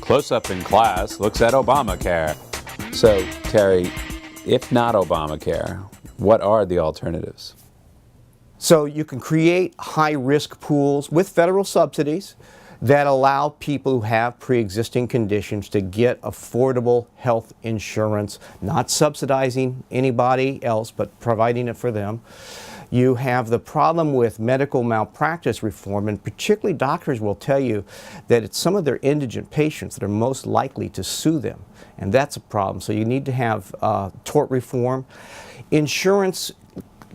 Close Up in Class looks at Obamacare. So, Terry, if not Obamacare, what are the alternatives? So you can create high-risk pools with federal subsidies that allow people who have pre-existing conditions to get affordable health insurance, not subsidizing anybody else, but providing it for them. You have the problem with medical malpractice reform, and particularly doctors will tell you that it's some of their indigent patients that are most likely to sue them, and that's a problem. So you need to have tort reform. Insurance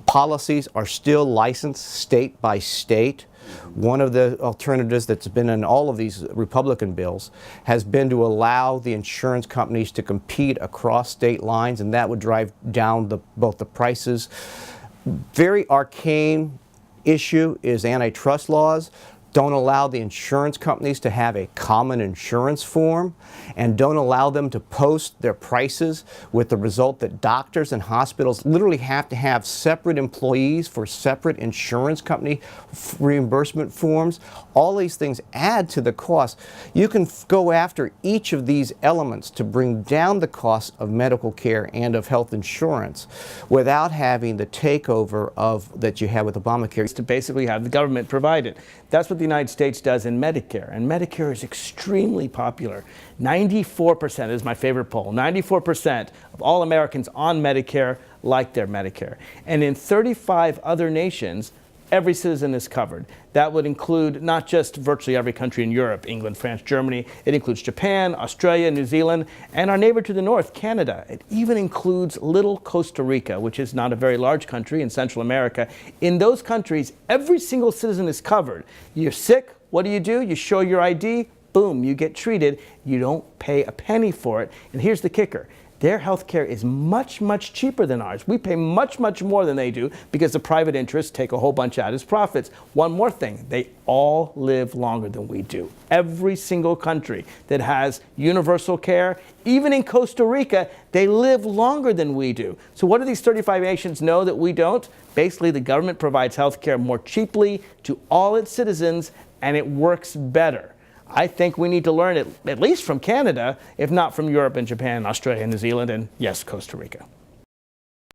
policies are still licensed state by state. One of the alternatives that's been in all of these Republican bills has been to allow the insurance companies to compete across state lines, and that would drive down both the prices. Very arcane issue is antitrust laws. Don't allow the insurance companies to have a common insurance form, and don't allow them to post their prices, with the result that doctors and hospitals literally have to have separate employees for separate insurance company reimbursement forms. All these things add to the cost. You can go after each of these elements to bring down the cost of medical care and of health insurance without having the takeover that you have with Obamacare. To basically have the government provide it. That's what the United States does in Medicare, and Medicare is extremely popular. 94% is my favorite poll. 94% of all Americans on Medicare like their Medicare. And in 35 other nations, every citizen is covered. That would include not just virtually every country in Europe, England, France, Germany. It includes Japan, Australia, New Zealand, and our neighbor to the north, Canada. It even includes little Costa Rica, which is not a very large country in Central America. In those countries, every single citizen is covered. You're sick, what do? You show your ID, boom, you get treated. You don't pay a penny for it. And here's the kicker. Their health care is much, much cheaper than ours. We pay much, much more than they do because the private interests take a whole bunch out as profits. One more thing, they all live longer than we do. Every single country that has universal care, even in Costa Rica, they live longer than we do. So what do these 35 nations know that we don't? Basically, the government provides health care more cheaply to all its citizens, and it works better. I think we need to learn it, at least from Canada, if not from Europe and Japan, Australia, New Zealand, and yes, Costa Rica.